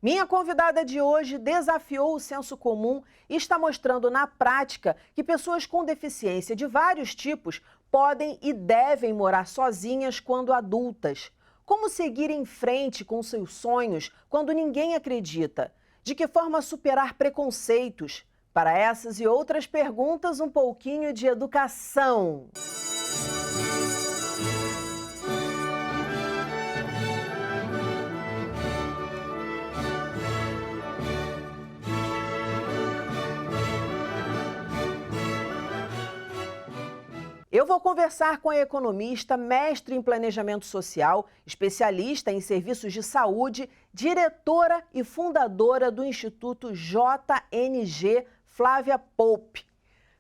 Minha convidada de hoje desafiou o senso comum e está mostrando na prática que pessoas com deficiência de vários tipos podem e devem morar sozinhas quando adultas. Como seguir em frente com seus sonhos quando ninguém acredita? De que forma superar preconceitos? Para essas e outras perguntas, um pouquinho de educação. Eu vou conversar com a economista, mestre em planejamento social, especialista em serviços de saúde, diretora e fundadora do Instituto JNG, Flávia Pope.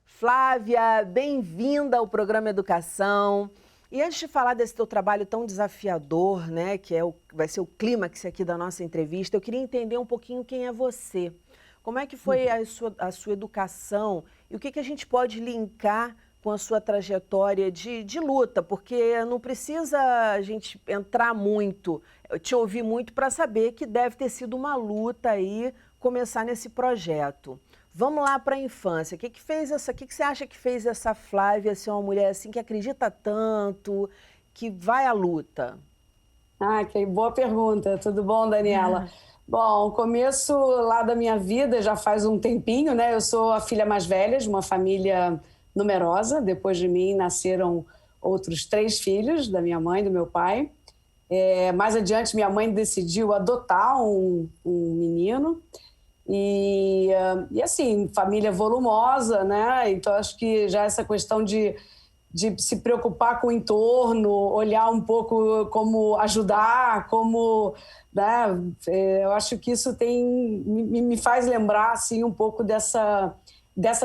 Flávia, bem-vinda ao programa Educação. E antes de falar desse teu trabalho tão desafiador, né, que vai ser o clímax aqui da nossa entrevista, eu queria entender um pouquinho quem é você. Como é que foi a sua educação e o que a gente pode linkar com a sua trajetória de luta, porque não precisa a gente entrar muito, te ouvir muito para saber que deve ter sido uma luta aí começar nesse projeto. Vamos lá para a infância. O que você acha que fez essa Flávia ser uma mulher assim que acredita tanto, que vai à luta? Ah, que boa pergunta. Tudo bom, Daniela? Bom, o começo lá da minha vida já faz um tempinho, né? Eu sou a filha mais velha de uma família numerosa. Depois de mim nasceram outros 3 filhos da minha mãe e do meu pai. Mais adiante, minha mãe decidiu adotar um menino. E assim, família volumosa, né? Então, acho que já essa questão de se preocupar com o entorno, olhar um pouco como ajudar, como... Né? Eu acho que isso me faz lembrar assim, um pouco dessa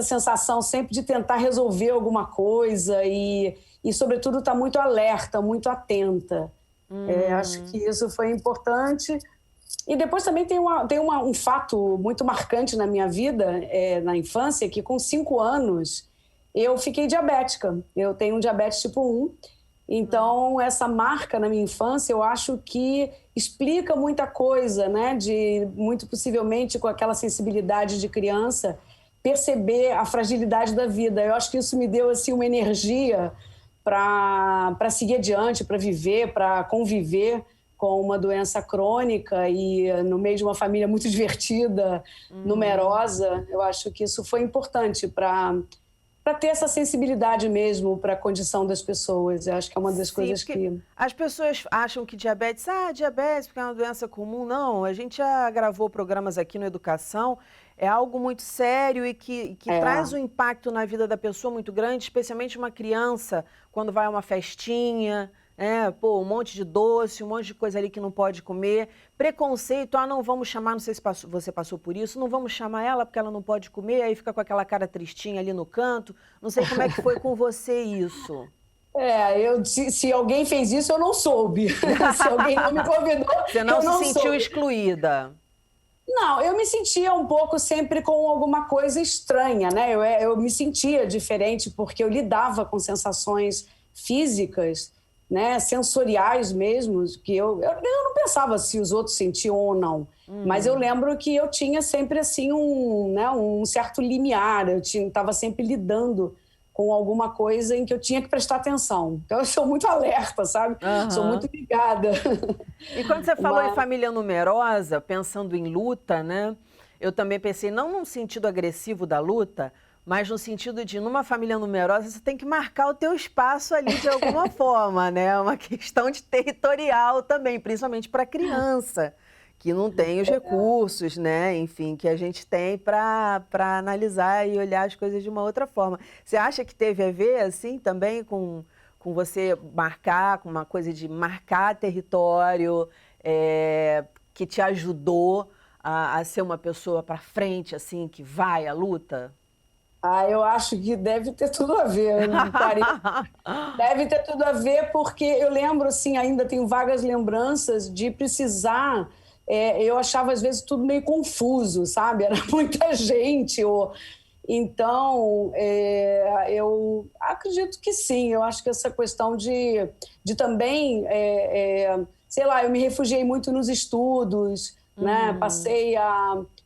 sensação sempre de tentar resolver alguma coisa e sobretudo, estar muito alerta, muito atenta. Acho que isso foi importante. E depois também tem um fato muito marcante na minha vida, na infância, que com 5 anos eu fiquei diabética. Eu tenho um diabetes tipo 1. Então, essa marca na minha infância, eu acho que explica muita coisa, né? Muito possivelmente, com aquela sensibilidade de criança, perceber a fragilidade da vida. Eu acho que isso me deu assim, uma energia para seguir adiante, para viver, para conviver com uma doença crônica e no meio de uma família muito divertida, numerosa. Eu acho que isso foi importante para ter essa sensibilidade mesmo para a condição das pessoas. Eu acho que é uma das coisas que... As pessoas acham que diabetes porque é uma doença comum. Não, a gente já gravou programas aqui no Educação, é algo muito sério e que traz um impacto na vida da pessoa muito grande, especialmente uma criança, quando vai a uma festinha, um monte de doce, um monte de coisa ali que não pode comer. Preconceito, não vamos chamar, não sei se você passou por isso, não vamos chamar ela porque ela não pode comer, aí fica com aquela cara tristinha ali no canto. Não sei como é que foi com você isso. Se alguém fez isso, eu não soube. Se alguém não me convidou, você não eu não se sentiu soube. Excluída? Não, eu me sentia um pouco sempre com alguma coisa estranha, né? Eu me sentia diferente porque eu lidava com sensações físicas, né, sensoriais mesmo, que eu não pensava se os outros sentiam ou não. Mas eu lembro que eu tinha sempre assim um certo limiar, eu estava sempre lidando com alguma coisa em que eu tinha que prestar atenção. Então eu sou muito alerta, sabe? Sou muito ligada. E quando você falou em família numerosa, pensando em luta, né? Eu também pensei, não num sentido agressivo da luta, mas no sentido de, numa família numerosa, você tem que marcar o teu espaço ali de alguma forma, né? Uma questão de territorial também, principalmente para criança, que não tem os recursos, né? Enfim, que a gente tem para analisar e olhar as coisas de uma outra forma. Você acha que teve a ver, assim, também com você marcar, com uma coisa de marcar território, que te ajudou a ser uma pessoa para frente, assim, que vai à luta? Eu acho que deve ter tudo a ver. Deve ter tudo a ver, porque eu lembro, assim, ainda tenho vagas lembranças de precisar... eu achava, às vezes, tudo meio confuso, sabe? Era muita gente. Então, eu acredito que sim. Eu acho que essa questão de também... sei lá, eu me refugiei muito nos estudos, né?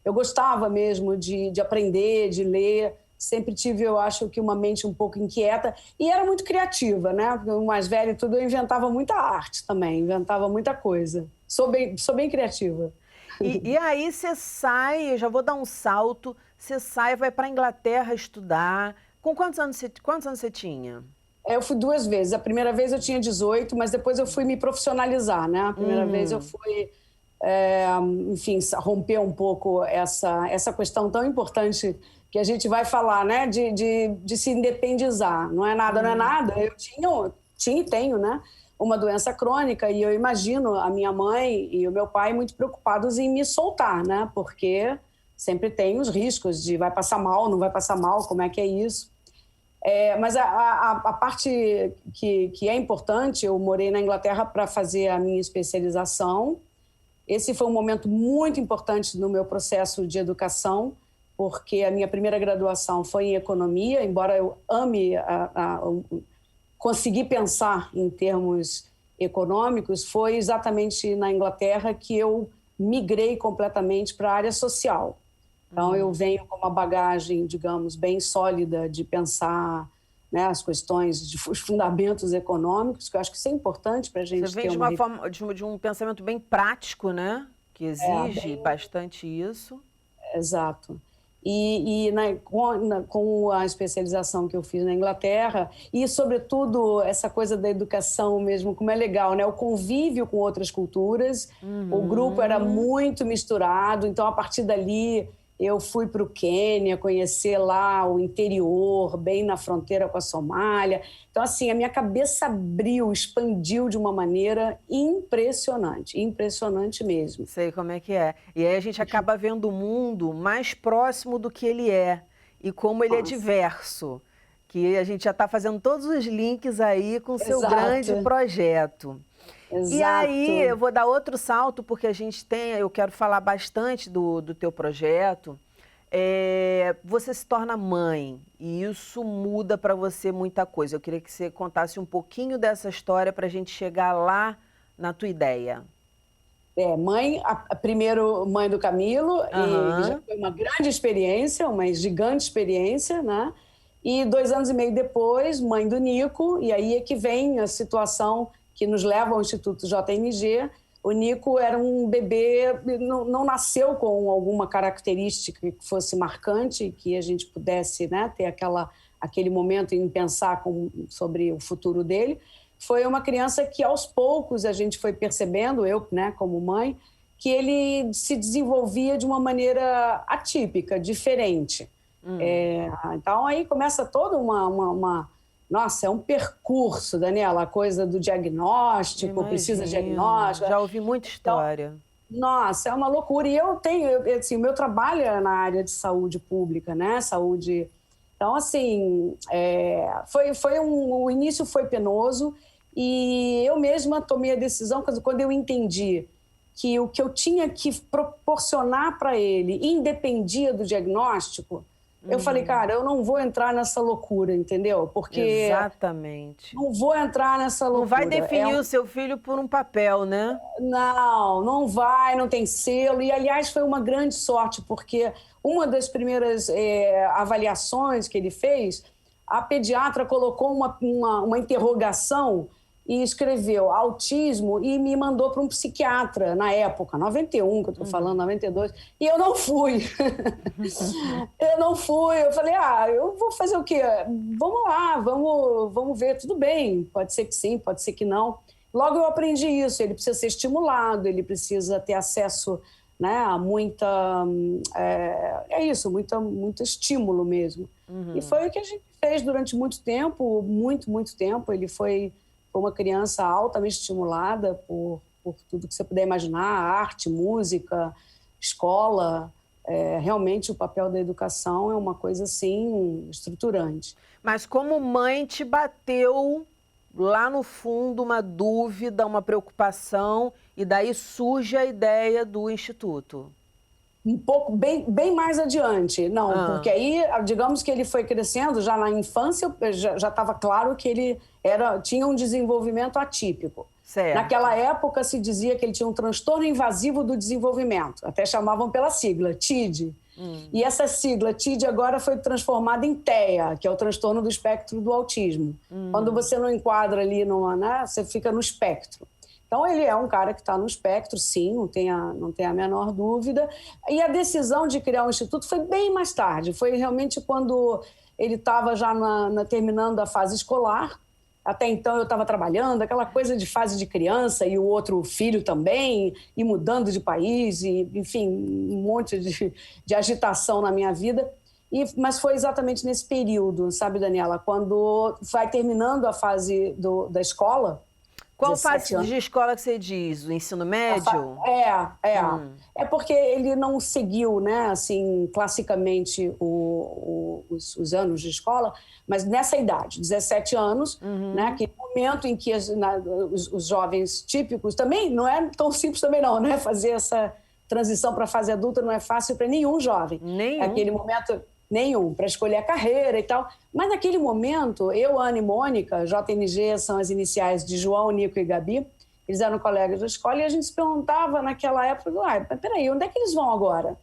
Eu gostava mesmo de aprender, de ler. Sempre tive, eu acho, que uma mente um pouco inquieta e era muito criativa, né? Porque o mais velho e tudo, eu inventava muita arte também, inventava muita coisa. Sou bem criativa. E aí você sai, eu já vou dar um salto, você sai, vai para a Inglaterra estudar. Com quantos anos você tinha? Eu fui 2 vezes. A primeira vez eu tinha 18, mas depois eu fui me profissionalizar, né? A primeira vez eu fui, enfim, romper um pouco essa questão tão importante que a gente vai falar, né? De se independizar. Não é nada, não é nada. Eu tinha e tenho, né? Uma doença crônica e eu imagino a minha mãe e o meu pai muito preocupados em me soltar, né? Porque sempre tem os riscos de vai passar mal, não vai passar mal, como é que é isso? Mas a parte que é importante, eu morei na Inglaterra para fazer a minha especialização. Esse foi um momento muito importante no meu processo de educação, porque a minha primeira graduação foi em economia, embora eu ame conseguir pensar em termos econômicos, foi exatamente na Inglaterra que eu migrei completamente para a área social. Então, eu venho com uma bagagem, digamos, bem sólida de pensar, né, as questões, os fundamentos econômicos, que eu acho que isso é importante para a gente Você vem de uma forma, de um pensamento bem prático, né? Que exige bastante isso. Exato. Com a especialização que eu fiz na Inglaterra e, sobretudo, essa coisa da educação mesmo, como é legal, né? O convívio com outras culturas, o grupo era muito misturado, então, a partir dali, eu fui para o Quênia conhecer lá o interior, bem na fronteira com a Somália. Então, assim, a minha cabeça abriu, expandiu de uma maneira impressionante, impressionante mesmo. Sei como é que é. E aí a gente acaba vendo o mundo mais próximo do que ele é e como ele é diverso. Que a gente já está fazendo todos os links aí com o seu grande projeto. Exato. E aí, eu vou dar outro salto, porque eu quero falar bastante do teu projeto. Você se torna mãe, e isso muda para você muita coisa. Eu queria que você contasse um pouquinho dessa história para a gente chegar lá na tua ideia. Primeiro mãe do Camilo, e já foi uma grande experiência, uma gigante experiência, né? E 2 anos e meio depois, mãe do Nico, e aí é que vem a situação que nos leva ao Instituto JMG. O Nico era um bebê, não nasceu com alguma característica que fosse marcante, que a gente pudesse, né, ter aquele momento em pensar sobre o futuro dele. Foi uma criança que, aos poucos, a gente foi percebendo, eu, né, como mãe, que ele se desenvolvia de uma maneira atípica, diferente. Então, aí começa toda Nossa, é um percurso, Daniela, a coisa do diagnóstico, precisa de diagnóstico. Já ouvi muita história. Então, nossa, é uma loucura. E eu tenho, assim, o meu trabalho é na área de saúde pública, né? Saúde. Então, assim, o início foi penoso e eu mesma tomei a decisão quando eu entendi que o que eu tinha que proporcionar para ele independia do diagnóstico. Eu falei, cara, eu não vou entrar nessa loucura, entendeu? Porque... Exatamente. Não vou entrar nessa loucura. Não vai definir o seu filho por um papel, né? Não vai, não tem selo. E, aliás, foi uma grande sorte, porque uma das primeiras avaliações que ele fez, a pediatra colocou uma interrogação e escreveu autismo e me mandou para um psiquiatra na época, 91, que eu estou falando, 92, e eu não fui. Eu falei, eu vou fazer o quê? Vamos lá, vamos ver, tudo bem, pode ser que sim, pode ser que não. Logo eu aprendi isso, ele precisa ser estimulado, ele precisa ter acesso, né, a muita... muito estímulo mesmo. E foi o que a gente fez durante muito tempo, muito tempo. Ele foi uma criança altamente estimulada por tudo que você puder imaginar, arte, música, escola. Realmente o papel da educação é uma coisa, assim, estruturante. Mas como mãe te bateu lá no fundo uma dúvida, uma preocupação, e daí surge a ideia do Instituto. um pouco, bem mais adiante. Não, porque aí, digamos que ele foi crescendo, já na infância já estava claro que ele tinha um desenvolvimento atípico. Certo. Naquela época se dizia que ele tinha um transtorno invasivo do desenvolvimento, até chamavam pela sigla, TID. E essa sigla, TID, agora foi transformada em TEA, que é o transtorno do espectro do autismo. Quando você não enquadra ali, né, você fica no espectro. Então, ele é um cara que está no espectro, sim, não tem a menor dúvida. E a decisão de criar um instituto foi bem mais tarde. Foi realmente quando ele estava já terminando a fase escolar. Até então, eu estava trabalhando, aquela coisa de fase de criança e o outro filho também, e mudando de país, e, enfim, um monte de agitação na minha vida. Mas foi exatamente nesse período, sabe, Daniela? Quando vai terminando a fase da escola. Qual fase de escola que você diz? O ensino médio? É porque ele não seguiu, né, assim, classicamente os anos de escola, mas nessa idade, 17 anos, né, que momento em que os jovens típicos também, não é tão simples também não, né, fazer essa transição para a fase adulta não é fácil para nenhum jovem. Nenhum. É aquele momento... Nenhum, para escolher a carreira e tal. Mas naquele momento, eu, Ana e Mônica, JNG são as iniciais de João, Nico e Gabi, eles eram colegas da escola e a gente se perguntava naquela época, mas peraí, onde é que eles vão agora?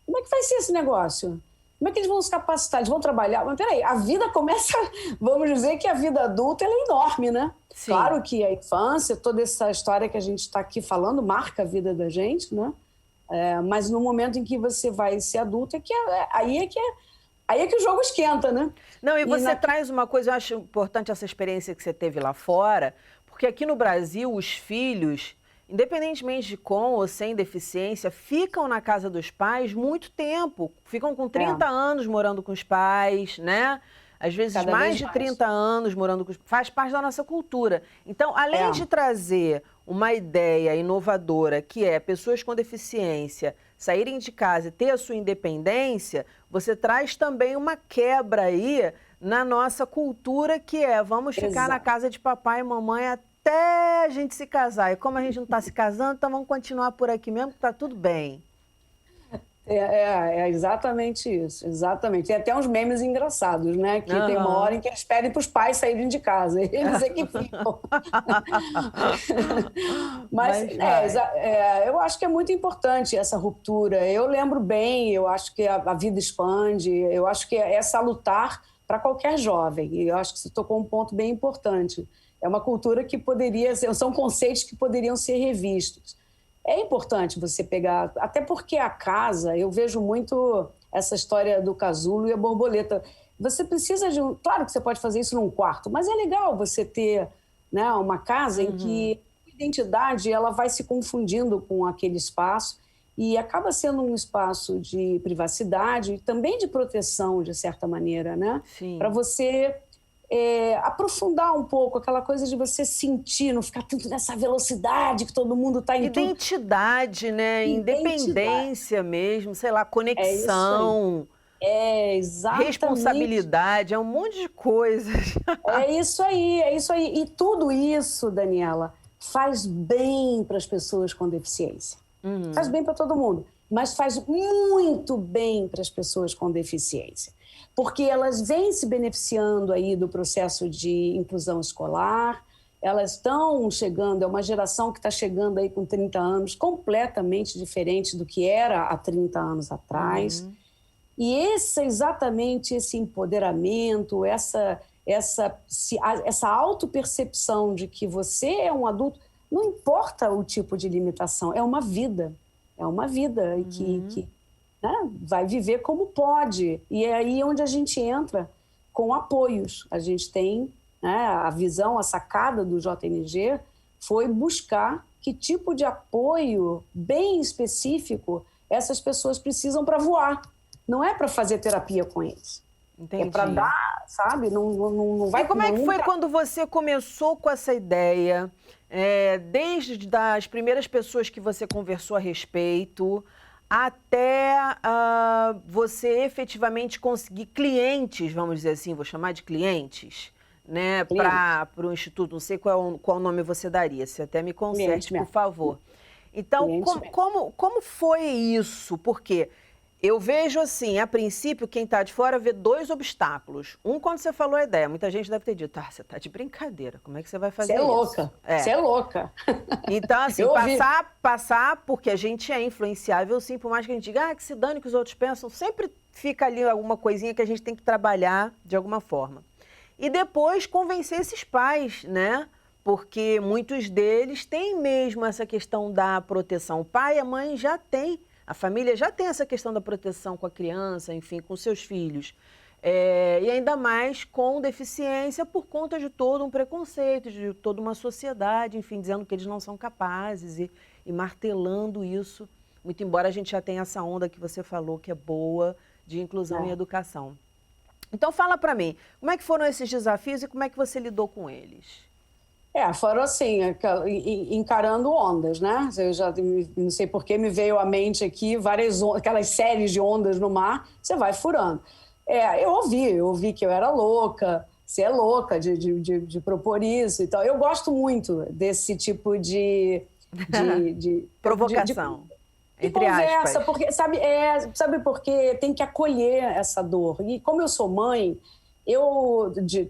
Como é que vai ser esse negócio? Como é que eles vão se capacitar? Eles vão trabalhar? Mas peraí, a vida começa, vamos dizer que a vida adulta ela é enorme, né? Sim. Claro que a infância, toda essa história que a gente está aqui falando, marca a vida da gente, né? Mas no momento em que você vai ser adulto, aí é que o jogo esquenta, né? Não, e você traz uma coisa, eu acho importante essa experiência que você teve lá fora, porque aqui no Brasil os filhos, independentemente de com ou sem deficiência, ficam na casa dos pais muito tempo. Ficam com 30 anos morando com os pais, né? Às vezes Cada mais vez de mais. 30 anos morando com os pais. Faz parte da nossa cultura. Então, além de trazer uma ideia inovadora, que é pessoas com deficiência saírem de casa e ter a sua independência, você traz também uma quebra aí na nossa cultura, que é vamos ficar na casa de papai e mamãe até a gente se casar. E como a gente não está se casando, então vamos continuar por aqui mesmo, que está tudo bem. É exatamente isso, exatamente. Tem até uns memes engraçados, né? Que tem uma hora em que eles pedem para os pais saírem de casa, eles é que ficam. Mas eu acho que é muito importante essa ruptura. Eu lembro bem, eu acho que a vida expande, eu acho que é salutar para qualquer jovem. E eu acho que você tocou um ponto bem importante. É uma cultura que são conceitos que poderiam ser revistos. É importante você pegar, até porque a casa, eu vejo muito essa história do casulo e a borboleta. Você precisa de claro que você pode fazer isso num quarto, mas é legal você ter, né, uma casa em que a identidade ela vai se confundindo com aquele espaço e acaba sendo um espaço de privacidade e também de proteção, de certa maneira, né? Para você aprofundar um pouco aquela coisa de você sentir, não ficar tanto nessa velocidade que todo mundo está em Identidade, né? Independência mesmo, sei lá, conexão. Exatamente. Responsabilidade, é um monte de coisas. É isso aí. E tudo isso, Daniela, faz bem para as pessoas com deficiência. Faz bem para todo mundo, mas faz muito bem para as pessoas com deficiência. Porque elas vêm se beneficiando aí do processo de inclusão escolar, elas estão chegando, é uma geração que está chegando aí com 30 anos, completamente diferente do que era há 30 anos atrás. E exatamente esse empoderamento, essa autopercepção de que você é um adulto, não importa o tipo de limitação, é uma vida e que né, vai viver como pode. E é aí onde a gente entra com apoios. A gente tem, né, a visão, a sacada do JNG foi buscar que tipo de apoio bem específico essas pessoas precisam para voar. Não é para fazer terapia com eles. Entendi. É para dar, sabe? Não vai... E como é que foi quando você começou com essa ideia? Desde as primeiras pessoas que você conversou a respeito até você efetivamente conseguir clientes, vamos dizer assim, vou chamar de clientes, né, para o Instituto, não sei qual nome você daria, você até me conserte, por favor. Então, como foi isso? Porque eu vejo assim, a princípio, quem está de fora vê dois obstáculos. Um, quando você falou a ideia, muita gente deve ter dito, você está de brincadeira, como é que você vai fazer isso? Você é louca, você é louca. Então, assim, passar, porque a gente é influenciável, sim, por mais que a gente diga, que se dane o que os outros pensam, sempre fica ali alguma coisinha que a gente tem que trabalhar de alguma forma. E depois convencer esses pais, né? Porque muitos deles têm mesmo essa questão da proteção. O pai e a mãe já têm, a família já tem essa questão da proteção com a criança, enfim, com seus filhos. E ainda mais com deficiência por conta de todo um preconceito, de toda uma sociedade, enfim, dizendo que eles não são capazes e martelando isso. Muito embora a gente já tenha essa onda que você falou, que é boa, de inclusão e educação. Então fala para mim, como é que foram esses desafios e como é que você lidou com eles? Foram assim, encarando ondas, né? Eu já não sei por que me veio à mente aqui aquelas séries de ondas no mar, você vai furando. Eu ouvi que eu era louca, você é louca de propor isso e tal. Eu gosto muito desse tipo de provocação. Entre conversa, aspas. Porque sabe porque tem que acolher essa dor. E como eu sou mãe,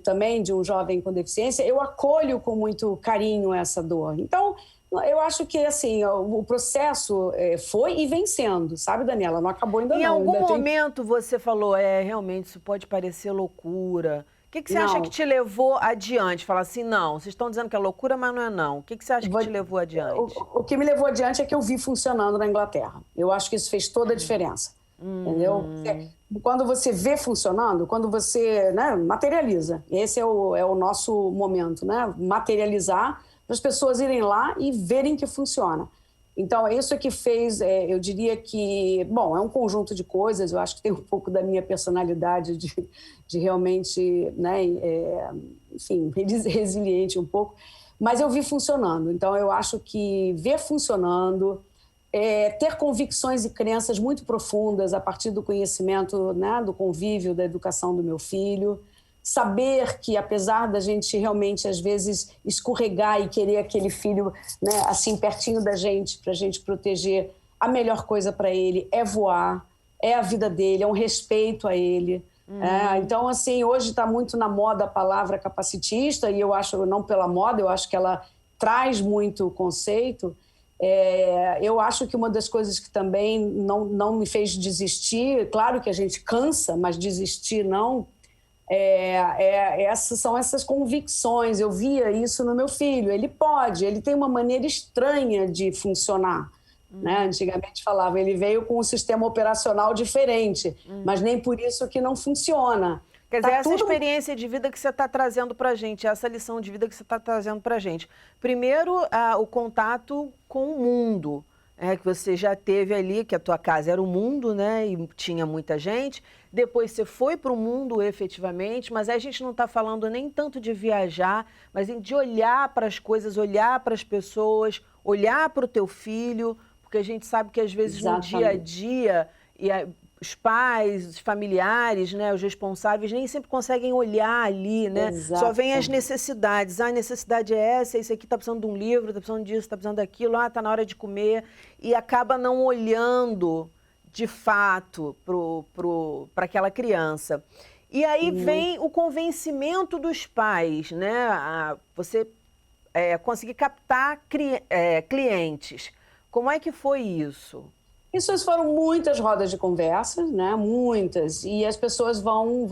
também de um jovem com deficiência, eu acolho com muito carinho essa dor. Então, eu acho que assim, o processo foi e vem sendo, sabe, Daniela? Não acabou ainda não. Em algum momento você falou, realmente isso pode parecer loucura. O que você acha que te levou adiante? Falar assim, não, vocês estão dizendo que é loucura, mas não é não. O que você acha que te levou adiante? O que me levou adiante é que eu vi funcionando na Inglaterra. Eu acho que isso fez toda a diferença. Entendeu? Quando você vê funcionando, quando você materializa, esse é o nosso momento, né? Materializar para as pessoas irem lá e verem que funciona. Então, isso é que fez, eu diria que, bom, é um conjunto de coisas, eu acho que tem um pouco da minha personalidade de realmente, né, enfim, resiliente um pouco, mas eu vi funcionando. Então, eu acho que ver funcionando, ter convicções e crenças muito profundas a partir do conhecimento, né, do convívio, da educação do meu filho, saber que, apesar da gente realmente, às vezes, escorregar e querer aquele filho, né, assim, pertinho da gente, para a gente proteger, a melhor coisa para ele é voar, é a vida dele, é um respeito a ele. Então, assim, hoje está muito na moda a palavra capacitista, e eu acho, não pela moda, eu acho que ela traz muito conceito. Eu acho que uma das coisas que também não me fez desistir, claro que a gente cansa, mas desistir não, são essas convicções. Eu via isso no meu filho. Ele tem uma maneira estranha de funcionar. Né? Antigamente falava, ele veio com um sistema operacional diferente, mas nem por isso que não funciona. Quer dizer, essa experiência de vida que você está trazendo para a gente, essa lição de vida que você está trazendo para a gente. Primeiro, o contato com o mundo, que você já teve ali, que a tua casa era o mundo, né? E tinha muita gente. Depois você foi para o mundo efetivamente, mas aí a gente não está falando nem tanto de viajar, mas de olhar para as coisas, olhar para as pessoas, olhar para o teu filho, porque a gente sabe que às vezes no dia a dia os pais, os familiares, né, os responsáveis nem sempre conseguem olhar ali, né? Só vem as necessidades. A necessidade é essa, esse aqui está precisando de um livro, está precisando disso, está precisando daquilo, está na hora de comer, e acaba não olhando de fato para aquela criança. E aí vem o convencimento dos pais, né? Você conseguir captar clientes. Como é que foi isso? Isso foram muitas rodas de conversa, né? Muitas. E as pessoas vão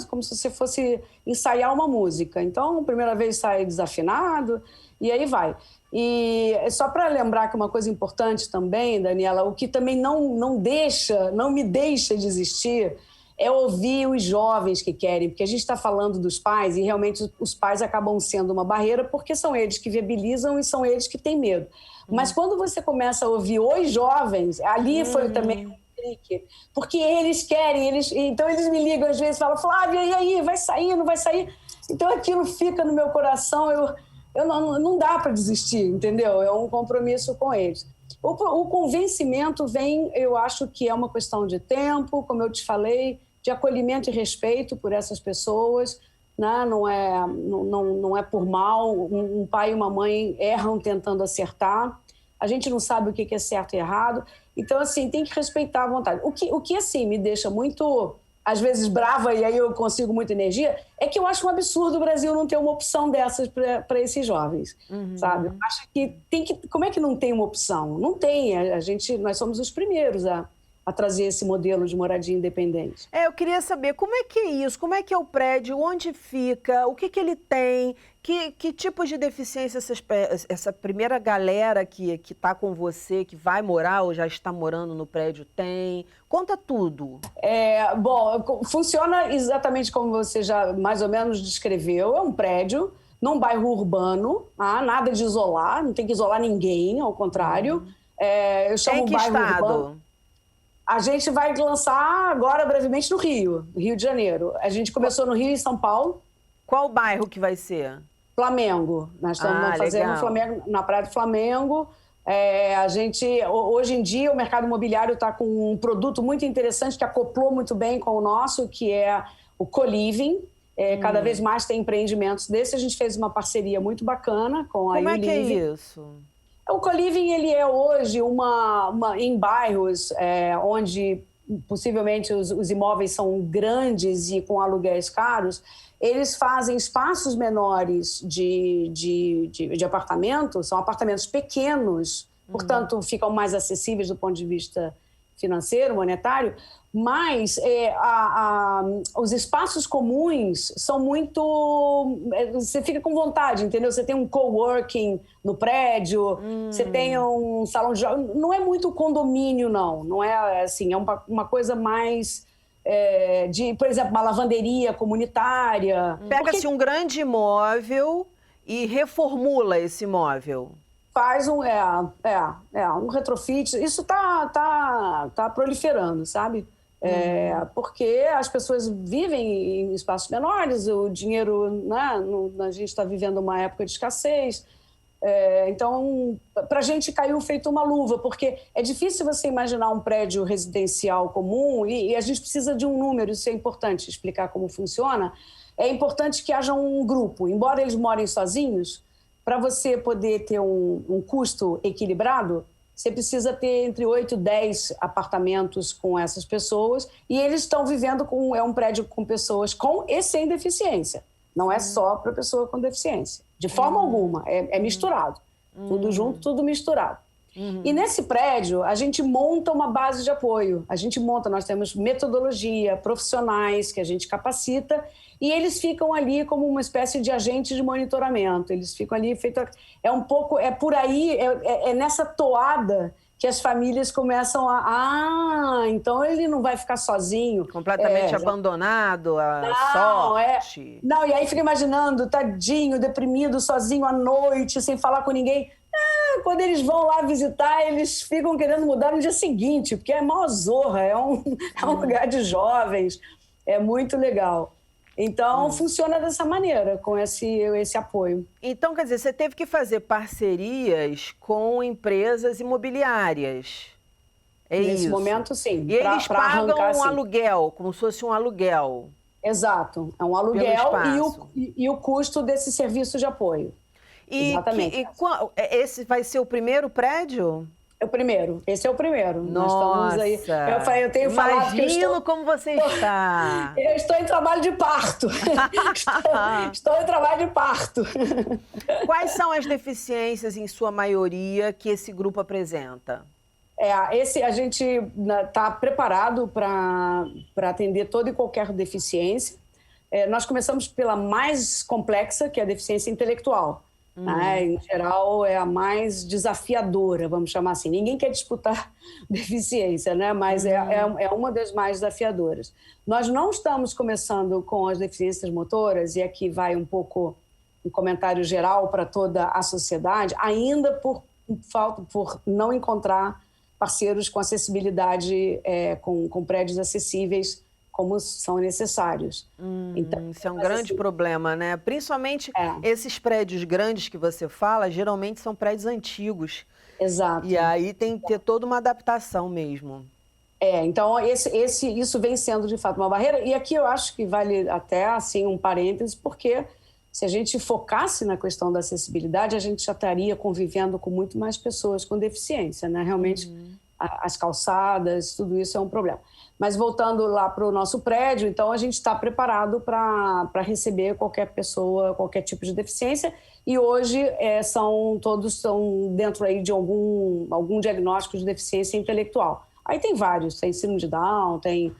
como se você fosse ensaiar uma música. Então, a primeira vez sai desafinado e aí vai. E só para lembrar que uma coisa importante também, Daniela, o que também não me deixa desistir é ouvir os jovens que querem, porque a gente está falando dos pais e realmente os pais acabam sendo uma barreira porque são eles que viabilizam e são eles que têm medo. Mas quando você começa a ouvir os jovens, ali foi também um clique, porque eles querem, então eles me ligam às vezes e falam, Flávia, e aí, vai sair, não vai sair? Então aquilo fica no meu coração, não dá para desistir, entendeu? É um compromisso com eles. O convencimento vem, eu acho que é uma questão de tempo, como eu te falei, de acolhimento e respeito por essas pessoas, né? Não é por mal, um pai e uma mãe erram tentando acertar. a gente não sabe o que é certo e errado. Então, assim, tem que respeitar a vontade. O que assim, me deixa muito, às vezes, brava, e aí eu consigo muita energia, é que eu acho um absurdo o Brasil não ter uma opção dessas para esses jovens, sabe? Eu acho que tem que... Como é que não tem uma opção? Não tem. Nós somos os primeiros a trazer esse modelo de moradia independente. Eu queria saber como é que é isso, como é que é o prédio, onde fica, o que ele tem, que tipos de deficiência essa primeira galera que está com você, que vai morar ou já está morando no prédio tem? Conta tudo. Bom, funciona exatamente como você já mais ou menos descreveu. É um prédio num bairro urbano, nada de isolar, não tem que isolar ninguém, ao contrário. Eu chamo em que bairro estado? Urbano. A gente vai lançar agora, brevemente, no Rio de Janeiro. A gente começou no Rio e São Paulo. Qual bairro que vai ser? Flamengo. Nós estamos fazendo no Flamengo, na Praia do Flamengo. Hoje em dia, o mercado imobiliário está com um produto muito interessante que acoplou muito bem com o nosso, que é o co-living. Cada vez mais tem empreendimentos desse. A gente fez uma parceria muito bacana com a Como é que é isso? O co-living, ele é hoje em bairros onde possivelmente os imóveis são grandes e com aluguéis caros, eles fazem espaços menores de apartamento, são apartamentos pequenos, portanto ficam mais acessíveis do ponto de vista financeiro, monetário, mas os espaços comuns são muito... Você fica com vontade, entendeu? Você tem um coworking no prédio, você tem um salão de jogos. Não é muito condomínio, não. Não é assim, é uma coisa mais... por exemplo, uma lavanderia comunitária. Pega-se um grande imóvel e reformula esse imóvel. Faz um retrofit. Isso tá proliferando, sabe? Porque as pessoas vivem em espaços menores, o dinheiro, né? A gente está vivendo uma época de escassez. Então, para a gente caiu feito uma luva, porque é difícil você imaginar um prédio residencial comum e a gente precisa de um número, isso é importante explicar como funciona. É importante que haja um grupo, embora eles morem sozinhos, para você poder ter um custo equilibrado, você precisa ter entre 8 e 10 apartamentos com essas pessoas e eles estão vivendo é um prédio com pessoas com e sem deficiência. Não é só para pessoa com deficiência. De forma alguma, é misturado. Tudo junto, tudo misturado. E nesse prédio, a gente monta uma base de apoio. Nós temos metodologia, profissionais que a gente capacita e eles ficam ali como uma espécie de agente de monitoramento. Eles ficam ali por aí, nessa toada que as famílias começam então ele não vai ficar sozinho. Completamente abandonado, sorte. Não, e aí fica imaginando, tadinho, deprimido, sozinho à noite, sem falar com ninguém. Quando eles vão lá visitar, eles ficam querendo mudar no dia seguinte, porque é mó zorra, é um lugar de jovens, é muito legal. Então, funciona dessa maneira, com esse apoio. Então, quer dizer, você teve que fazer parcerias com empresas imobiliárias. Nesse momento, sim. E eles pagam um aluguel, como se fosse um aluguel. Exato. É um aluguel e o custo desse serviço de apoio. Exatamente. Esse vai ser o primeiro prédio? É o primeiro. Esse é o primeiro. Nossa! Nós estamos aí. Eu tenho falado que Imagino como você está. Eu estou em trabalho de parto. Estou em trabalho de parto. Quais são as deficiências, em sua maioria, que esse grupo apresenta? A gente está preparado para atender toda e qualquer deficiência. Nós começamos pela mais complexa, que é a deficiência intelectual. Em geral, é a mais desafiadora, vamos chamar assim. Ninguém quer disputar deficiência, né? Mas é uma das mais desafiadoras. Nós não estamos começando com as deficiências motoras, e aqui vai um pouco um comentário geral para toda a sociedade, ainda por não encontrar parceiros com acessibilidade, com prédios acessíveis, como são necessários. Então, isso é um grande problema, né? Principalmente esses prédios grandes que você fala, geralmente são prédios antigos. Exato. E aí tem que ter toda uma adaptação mesmo. Então isso vem sendo, de fato, uma barreira. E aqui eu acho que vale até, assim, um parêntese, porque Se a gente focasse na questão da acessibilidade, a gente já estaria convivendo com muito mais pessoas com deficiência, né? Realmente, as calçadas, tudo isso é um problema. Mas voltando lá para o nosso prédio, então a gente está preparado para receber qualquer pessoa, qualquer tipo de deficiência. E hoje todos são dentro aí de algum diagnóstico de deficiência intelectual. Aí tem vários, tem síndrome de Down, tem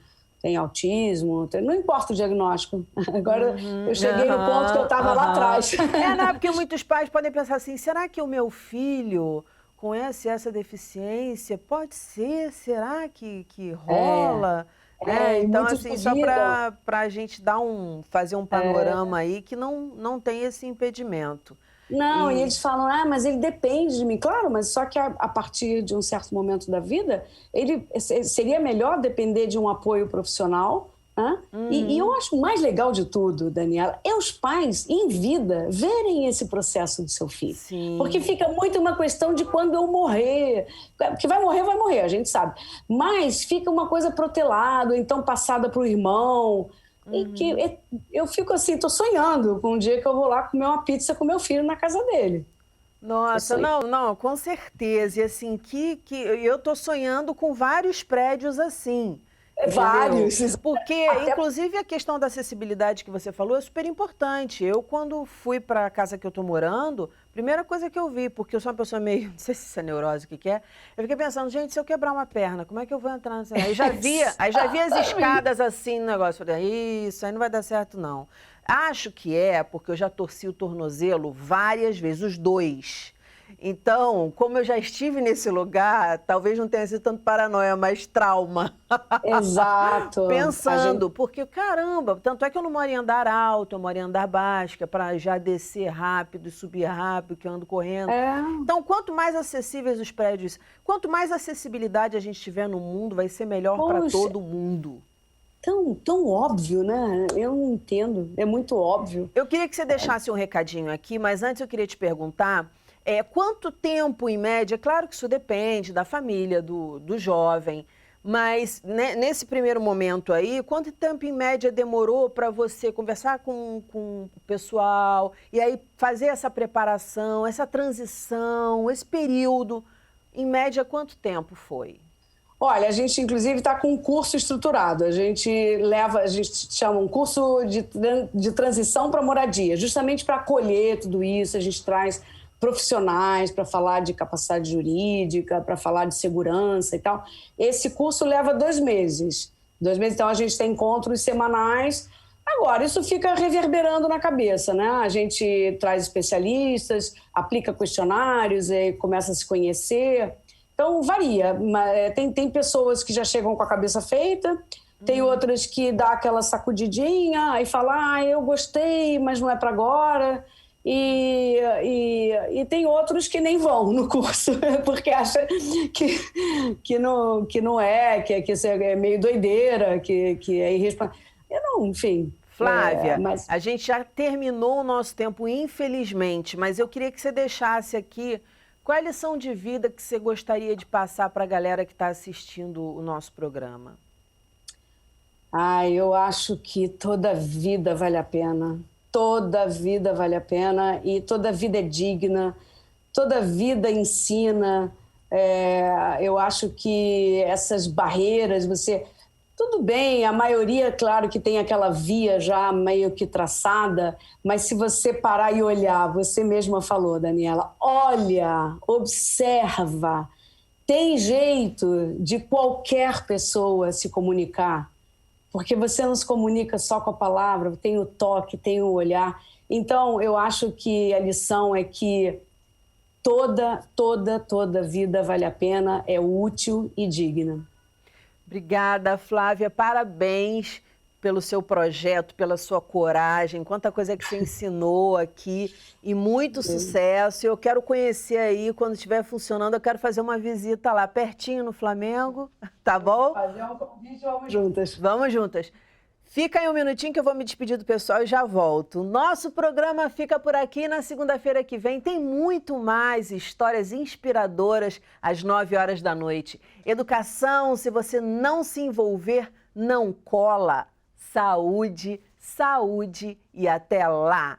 autismo, não importa o diagnóstico. Agora eu cheguei no ponto que eu estava lá atrás. Não, porque muitos pais podem pensar assim, será que o meu filho conhece essa deficiência? Pode ser, será que rola? Então, assim, só para a gente fazer um panorama aí que não tem esse impedimento. Não, e eles falam, mas ele depende de mim. Claro, mas só que a partir de um certo momento da vida, seria melhor depender de um apoio profissional, né? E eu acho mais legal de tudo, Daniela, é os pais, em vida, verem esse processo do seu filho. Sim. Porque fica muito uma questão de quando eu morrer. Que vai morrer, a gente sabe. Mas fica uma coisa protelada, então passada para o irmão. E que eu fico assim, tô sonhando com um dia que eu vou lá comer uma pizza com meu filho na casa dele. Nossa, não, com certeza. E assim, eu tô sonhando com vários prédios assim. Vários. Porque, inclusive, a questão da acessibilidade que você falou é super importante. Eu, quando fui para a casa que eu tô morando, primeira coisa que eu vi, porque eu sou uma pessoa meio, não sei se isso é neurose, o que é, eu fiquei pensando, gente, se eu quebrar uma perna, como é que eu vou entrar nessa... Aí já via as escadas assim no negócio. Falei, isso aí não vai dar certo, não. Acho que é porque eu já torci o tornozelo várias vezes, os dois. Então, como eu já estive nesse lugar, talvez não tenha sido tanto paranoia, mas trauma. Exato. Pensando, porque caramba, tanto é que eu não moro em andar alto, eu moro em andar baixo, que é para já descer rápido e subir rápido, que eu ando correndo. Então, quanto mais acessíveis os prédios, quanto mais acessibilidade a gente tiver no mundo, vai ser melhor para todo mundo. Tão óbvio, né? Eu não entendo, é muito óbvio. Eu queria que você deixasse um recadinho aqui, mas antes eu queria te perguntar... quanto tempo, em média, claro que isso depende da família, do jovem, mas nesse primeiro momento aí, quanto tempo, em média, demorou para você conversar com o pessoal e aí fazer essa preparação, essa transição, esse período? Em média, quanto tempo foi? Olha, a gente, inclusive, está com um curso estruturado. A gente chama um curso de transição para moradia, justamente para acolher tudo isso. A gente traz profissionais para falar de capacidade jurídica, para falar de segurança e tal. Esse curso leva 2 meses. 2 meses, então a gente tem encontros semanais. Agora, isso fica reverberando na cabeça, né? A gente traz especialistas, aplica questionários, começa a se conhecer. Então, varia. Tem pessoas que já chegam com a cabeça feita, tem outras que dá aquela sacudidinha e fala, eu gostei, mas não é para agora. E tem outros que nem vão no curso, porque acham que não é, que é meio doideira, que é irresponsável. Enfim. Flávia, a gente já terminou o nosso tempo, infelizmente, mas eu queria que você deixasse aqui qual é a lição de vida que você gostaria de passar para a galera que está assistindo o nosso programa. Eu acho que toda vida vale a pena. Toda vida vale a pena e toda vida é digna, toda vida ensina. Eu acho que essas barreiras, tudo bem, a maioria, claro, que tem aquela via já meio que traçada, mas se você parar e olhar, você mesma falou, Daniela, olha, observa, tem jeito de qualquer pessoa se comunicar. Porque você não se comunica só com a palavra, tem o toque, tem o olhar. Então, eu acho que a lição é que toda vida vale a pena, é útil e digna. Obrigada, Flávia. Parabéns pelo seu projeto, pela sua coragem, quanta coisa que você ensinou aqui e muito sucesso. Eu quero conhecer aí, quando estiver funcionando, eu quero fazer uma visita lá, pertinho no Flamengo, tá bom? Fazer um convite, vamos juntas. Vamos juntas. Fica aí um minutinho que eu vou me despedir do pessoal e já volto. Nosso programa fica por aqui. Na segunda-feira que vem tem muito mais histórias inspiradoras às 9 horas da noite. Educação, se você não se envolver, não cola. Saúde, saúde e até lá!